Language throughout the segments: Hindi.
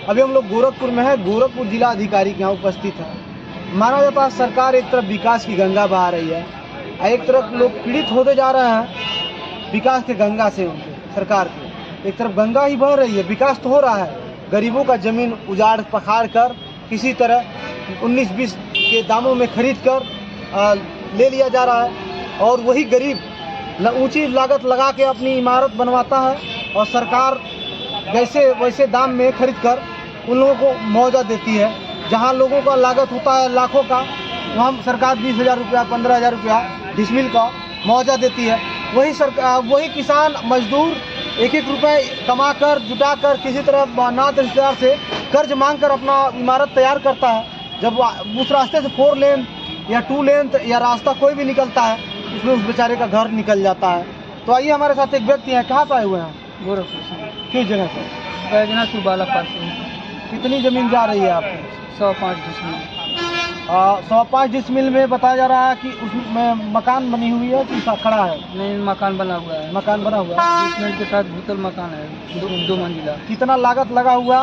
अभी हम लोग गोरखपुर में है, गोरखपुर जिला अधिकारी के यहाँ उपस्थित है। माना जाता है सरकार एक तरफ विकास की गंगा बहा रही है, एक तरफ लोग पीड़ित होते जा रहे हैं विकास के गंगा से, उनके सरकार के। एक तरफ गंगा ही बह रही है, विकास तो हो रहा है, गरीबों का जमीन उजाड़ पखाड़ कर किसी तरह 19-20 के दामों में खरीद कर ले लिया जा रहा है, और वही गरीब ऊंची लागत लगा के अपनी इमारत बनवाता है, और सरकार जैसे वैसे दाम में खरीद कर उन लोगों को मुआवजा देती है। जहां लोगों का लागत होता है लाखों का, वहाँ सरकार 20,000 रुपया 15,000 रुपया डिसमिल का मुआवजा देती है। वही किसान मजदूर एक रुपए कमा कर जुटा कर किसी तरह नात रिश्तेदार से कर्ज मांग कर अपना इमारत तैयार करता है। जब उस रास्ते से 4 लेन या 2 लेन या रास्ता कोई भी निकलता है, उसमें उस बेचारे का घर निकल जाता है। तो आइए, हमारे साथ एक व्यक्ति हैं, कहाँ से आए हुए हैं? गोरखपुर से। किस जगह से? बैजनाथ बालापाल से। कितनी ज़मीन जा रही है आपकी? 105 डिसमिल। 105 डिसमिल में बताया जा रहा है कि उसमें मकान बनी हुई है कि खड़ा है? नहीं, मकान बना हुआ है। मकान बना हुआ है, डिसमिल के साथ भूतल मकान है, 2 मंजिला। कितना लागत लगा हुआ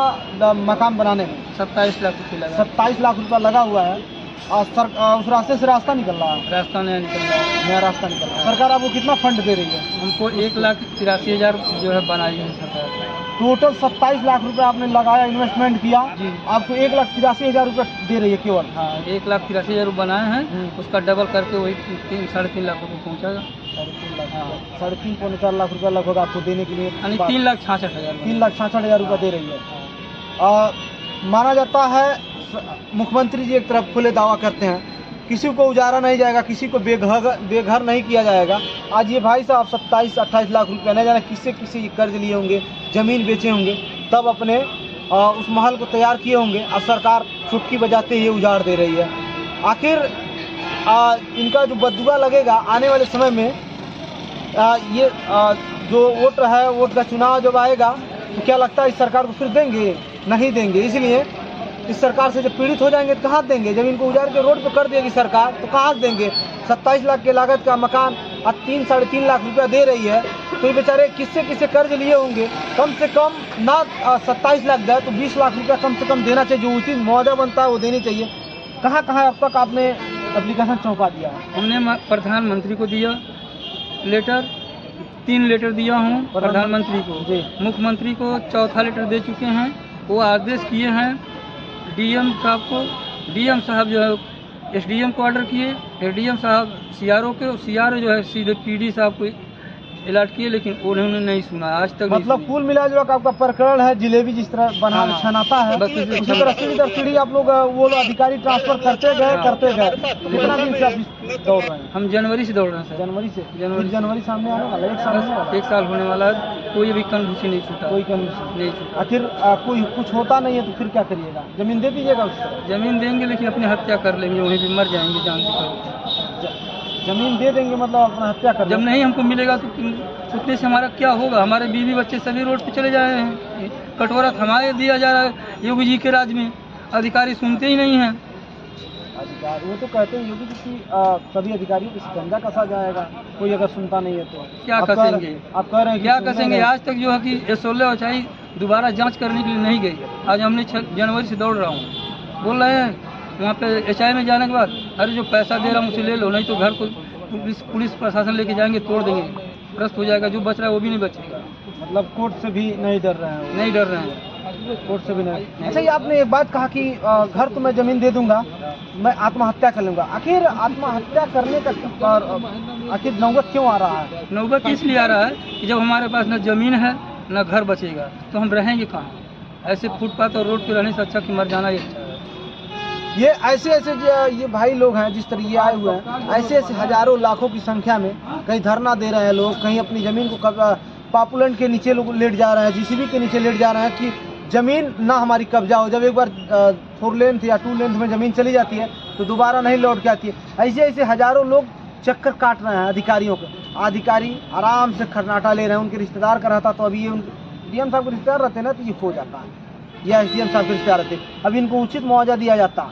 मकान बनाने में? 27 लाख रुपये लगा। 27 लाख रुपया लगा हुआ है। उस रास्ते से रास्ता निकल रहा है? रास्ता नहीं निकल रहा है, नया रास्ता निकल रहा है। सरकार आपको कितना फंड दे रही है? हमको 1,83,000 जो है बनाई है सरकार। टोटल 27 लाख रुपया आपने लगाया, इन्वेस्टमेंट किया जी। आपको 1,83,000 रुपये दे रही है केवल? हाँ, 1,83,000 बनाए हैं, उसका डबल करके वही 3-3.5 लाख रुपये पहुँचागा। 3.5 लाख, 3.5-4 लाख रुपया लगभग आपको देने के लिए, यानी 3,66,000। 3,66,000 रुपया दे रही है। माना जाता है मुख्यमंत्री जी एक तरफ खुले दावा करते हैं, किसी को उजारा नहीं जाएगा, किसी को बेघर नहीं किया जाएगा। आज ये भाई साहब 27-28 लाख रुपया नहीं जाने किससे कर्ज लिए होंगे, ज़मीन बेचे होंगे, तब अपने उस महल को तैयार किए होंगे। अब सरकार चुटकी बजाते ही उजाड़ दे रही है। आखिर इनका जो बददुआ लगेगा आने वाले समय में, ये जो वोट का चुनाव जब आएगा तो क्या लगता है इस सरकार को फिर देंगे? नहीं देंगे। इसलिए इस सरकार से जब पीड़ित हो जाएंगे तो कहाँ देंगे? जब इनको उजाड़ के रोड पे कर देगी सरकार तो कहाँ देंगे? 27 लाख के लागत का मकान आज 3-3.5 लाख रुपया दे रही है, तो ये बेचारे किससे कर्ज लिए होंगे? कम से कम ना 27 लाख दे तो 20 लाख रुपया कम से कम देना चाहिए, जो उचित मुआवजा बनता है वो देनी चाहिए। कहाँ अब तक आपने एप्लीकेशन चौंका दिया? हमने प्रधानमंत्री को दिया लेटर, 3 लेटर दिया हूँ प्रधानमंत्री को। मुख्यमंत्री को 4था लेटर दे चुके हैं। वो आदेश किए हैं डीएम साहब को, डीएम साहब जो है एसडीएम को ऑर्डर किए, एसडीएम साहब सीआरओ के, सीआरओ जो है सीधे पीडी साहब को अलर्ट किए, लेकिन उन्होंने नहीं सुना आज तक। मतलब कुल मिला जो आपका प्रकरण है जिलेबी जिस तरह छनाता है, उसी तरह सीढ़ी आप लोग वो अधिकारी ट्रांसफर करते गए। कितना दिन से आप दौड़ रहे हैं? हम जनवरी से दौड़ रहे हैं सर। जनवरी सामने आने वाला, 1 साल होने वाला है। कोई अभी कंडीशन नहीं छूटा, कोई कंडीशन नहीं छूटा। आखिर कोई कुछ होता नहीं है तो फिर क्या करिएगा? जमीन दे दीजिएगा उससे? जमीन देंगे लेकिन अपनी हत्या कर लेंगे, वहीं पे मर जाएंगे जान से। जमीन दे देंगे मतलब अपना हत्या कर? जब नहीं हमको मिलेगा तो उतने से हमारा क्या होगा? हमारे बीवी बच्चे सभी रोड पे चले जा रहे हैं, कटोरा थमाए दिया जा रहा है योगी जी के राज में। अधिकारी सुनते ही नहीं हैं। अधिकारी वो तो कहते हैं योगी जी की सभी अधिकारियों को शिकंजा कसा जाएगा, कोई अगर सुनता नहीं है तो क्या कसेंगे? आप कह रहे हैं क्या कसेंगे? आज तक जो है कि एसोले वचाई दोबारा जांच करने के लिए नहीं गई। आज हमने जनवरी से दौड़ रहा हूँ, बोल रहे हैं वहाँ पे एचआई में जाने के बाद, अरे जो पैसा दे रहा हूँ उसे ले लो, नहीं तो घर को पुलिस प्रशासन लेके जाएंगे, तोड़ देंगे, ग्रस्त हो जाएगा। जो बच रहा है वो भी नहीं बचेगा। मतलब कोर्ट से भी नहीं डर रहे हैं? नहीं डर रहे हैं, कोर्ट से भी नहीं। अच्छा, ये आपने एक बात कहा कि घर तो मैं ज़मीन दे दूंगा, मैं आत्महत्या कर लूँगा। आखिर आत्महत्या करने का आखिर नौबत क्यों आ रहा है? नौबत इसलिए आ रहा है कि जब हमारे पास न ज़मीन है न घर बचेगा तो हम रहेंगे कहाँ? ऐसे फुटपाथ और रोड पे रहने से अच्छा कि मर जाना ही अच्छा है। ये ऐसे ये भाई लोग हैं जिस तरह ये आए हुए हैं, ऐसे हजारों लाखों की संख्या में कहीं धरना दे रहे हैं लोग, कहीं अपनी ज़मीन को पॉपुलेंट के नीचे लोग लेट जा रहे हैं, जीसीबी के नीचे लेट जा रहे हैं कि ज़मीन ना हमारी कब्जा हो। जब एक बार 4 लेंथ या 2 लेंथ में ज़मीन चली जाती है तो दोबारा नहीं लौट के आती है। ऐसे हजारों लोग चक्कर काट रहे हैं अधिकारियों के। अधिकारी आराम से खरनाटा ले रहे हैं। उनके रिश्तेदार का रहता तो अभी ये डीएम साहब के रिश्तेदार रहते ना तो ये खो जाता है, या एसडीएम साहब के रिश्तेदार रहते, अभी इनको उचित मुआवजा दिया जाता,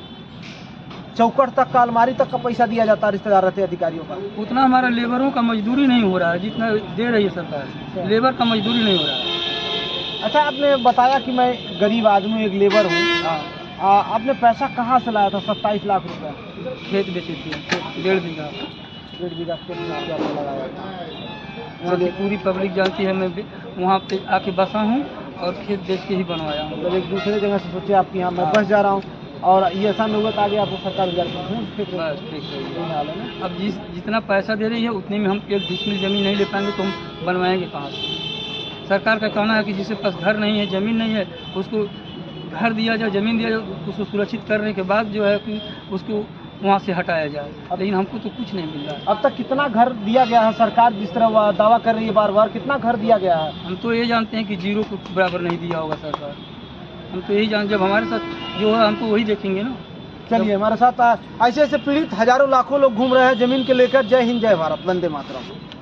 चौकट तक का, अलमारी तक का पैसा दिया जाता रिश्तेदार रहते अधिकारियों का। उतना हमारा लेबरों का मजदूरी नहीं हो रहा है जितना दे रही है सरकार। लेबर का मजदूरी नहीं हो रहा है। अच्छा, आपने बताया कि मैं गरीब आदमी, एक लेबर हूँ। हाँ, आपने पैसा कहाँ से लाया था 27 लाख रुपए? खेत बेचे थे 1.5 बीघा। 1.5 बीघा खेत में क्या आपने लगाया था? वहाँ की पूरी पब्लिक जानती है, मैं वहाँ पे आके बसा हूँ और खेत बेच के ही बनवाया हूँ। मतलब एक दूसरे जगह से सोचे आपके यहाँ मैं बस जा रहा हूँ और ये ऐसा नहीं होगा तो आगे आपको सरकार गुजार बस ठीक है। यही हाल है ना? अब जितना पैसा दे रही है उतने में हम 1 डिसमिल ज़मीन नहीं ले पाएंगे तो हम बनवाएंगे कहाँ से? सरकार का कहना है कि जिसके पास घर नहीं है, ज़मीन नहीं है, उसको घर दिया जाए, ज़मीन दिया जाए, उसको सुरक्षित करने के बाद जो है कि उसको वहाँ से हटाया जाए। लेकिन हमको तो कुछ नहीं मिल रहा है। अब तक कितना घर दिया गया है? सरकार जिस तरह दावा कर रही है बार बार, कितना घर दिया गया है? हम तो ये जानते हैं कि 0 को बराबर नहीं दिया होगा सरकार। हम तो यही जब हमारे साथ जो है हम तो वही देखेंगे ना। चलिए, हमारे साथ ऐसे ऐसे पीड़ित हजारों लाखों लोग घूम रहे हैं जमीन के लेकर। जय हिंद, जय भारत, वंदे मातरम।